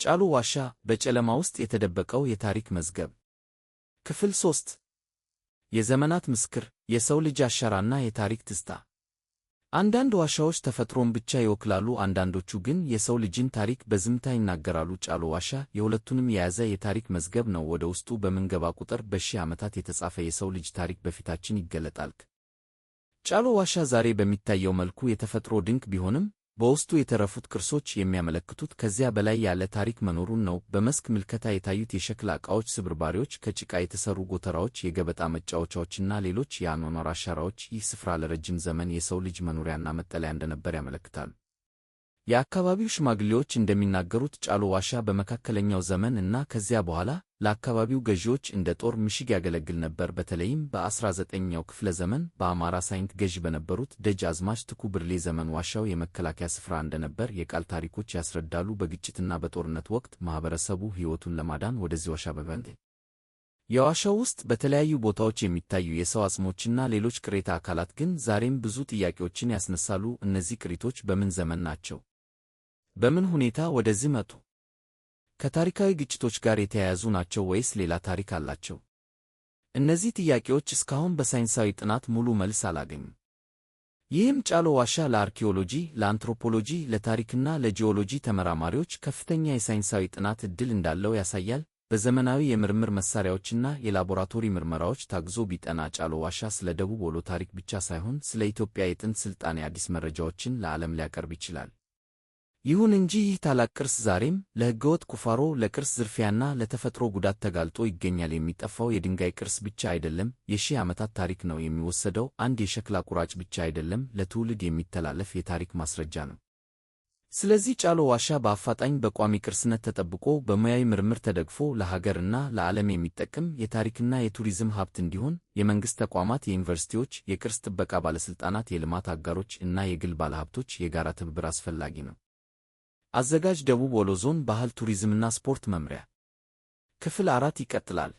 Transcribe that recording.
ጫሉ ዋሻ በጨለማ ውስጥ የተደበቀው የታሪክ መዝገብ። ክፍል 3 የዘመናት ምስክር፣ የሰው ልጅ አሻራና የታሪክ ትዝታ። አንዳንድ ዋሻዎች ተፈጥሮን ብቻ ይወክላሉ፣ አንዳንዶቹ ግን የሰው ልጅን ታሪክ በዝምታ ይናገራሉ። ጫሉ ዋሻ የሁለቱንም የያዘ የታሪክ መዝገብ ነው። ወደ ውስጡ በምንገባ ቁጥር በሺህ ዓመታት የተጻፈ የሰው ልጅ ታሪክ በፊታችን ይገለጣል። ጫሉ ዋሻ ዛሬ በሚታየው መልኩ የተፈጥሮ ድንቅ ቢሆንም በውስጡ የተረፉት ቅርሶች የሚያመለክቱት ከዚያ በላይ ያለ ታሪክ መኖሩን ነው። በመስክ ምልከታ የታዩት የሸክላ ዕቃዎች ስብርባሪዎች፣ ከጭቃ የተሰሩ ጎተራዎች፣ የገበጣ መጫወቻዎችና ሌሎች የአኗኗር አሻራዎች ይህ ስፍራ ለረጅም ዘመን የሰው ልጅ መኖሪያና መጠለያ እንደነበር ያመለክታሉ። የአካባቢው ሽማግሌዎች እንደሚናገሩት ጫሉ ዋሻ በመካከለኛው ዘመን እና ከዚያ በኋላ ለአካባቢው ገዢዎች እንደ ጦር ምሽግ ያገለግል ነበር። በተለይም በ19ኛው ክፍለ ዘመን በአማራ ሳይንት ገዢ በነበሩት ደጃዝማች ትኩ ብርሌ ዘመን ዋሻው የመከላከያ ስፍራ እንደነበር የቃል ታሪኮች ያስረዳሉ። በግጭትና በጦርነት ወቅት ማኅበረሰቡ ሕይወቱን ለማዳን ወደዚህ ዋሻ በመሄድ የዋሻው ውስጥ በተለያዩ ቦታዎች የሚታዩ የሰው አጽሞችና ሌሎች ቅሬታ አካላት ግን ዛሬም ብዙ ጥያቄዎችን ያስነሳሉ። እነዚህ ቅሪቶች በምን ዘመን ናቸው? በምን ሁኔታ ወደዚህ መጡ? ከታሪካዊ ግጭቶች ጋር የተያያዙ ናቸው ወይስ ሌላ ታሪክ አላቸው? እነዚህ ጥያቄዎች እስካሁን በሳይንሳዊ ጥናት ሙሉ መልስ አላገኙም። ይህም ጫሉ ዋሻ ለአርኪኦሎጂ፣ ለአንትሮፖሎጂ፣ ለታሪክና ለጂኦሎጂ ተመራማሪዎች ከፍተኛ የሳይንሳዊ ጥናት ዕድል እንዳለው ያሳያል። በዘመናዊ የምርምር መሳሪያዎችና የላቦራቶሪ ምርመራዎች ታግዞ ቢጠና ጫሉ ዋሻ ስለ ደቡብ ወሎ ታሪክ ብቻ ሳይሆን ስለ ኢትዮጵያ የጥንት ሥልጣኔ አዲስ መረጃዎችን ለዓለም ሊያቀርብ ይችላል። ይሁን እንጂ ይህ ታላቅ ቅርስ ዛሬም ለሕገወጥ ቁፋሮ፣ ለቅርስ ዝርፊያና ለተፈጥሮ ጉዳት ተጋልጦ ይገኛል። የሚጠፋው የድንጋይ ቅርስ ብቻ አይደለም፣ የሺህ ዓመታት ታሪክ ነው። የሚወሰደው አንድ የሸክላ ቁራጭ ብቻ አይደለም፣ ለትውልድ የሚተላለፍ የታሪክ ማስረጃ ነው። ስለዚህ ጫሉ ዋሻ በአፋጣኝ በቋሚ ቅርስነት ተጠብቆ በሙያዊ ምርምር ተደግፎ ለሀገርና ለዓለም የሚጠቅም የታሪክና የቱሪዝም ሀብት እንዲሆን የመንግሥት ተቋማት፣ የዩኒቨርሲቲዎች፣ የቅርስ ጥበቃ ባለሥልጣናት፣ የልማት አጋሮች እና የግል ባለሀብቶች የጋራ ትብብር አስፈላጊ ነው። አዘጋጅ ደቡብ ወሎ ዞን ባህል ቱሪዝምና ስፖርት መምሪያ። ክፍል 4 ይቀጥላል።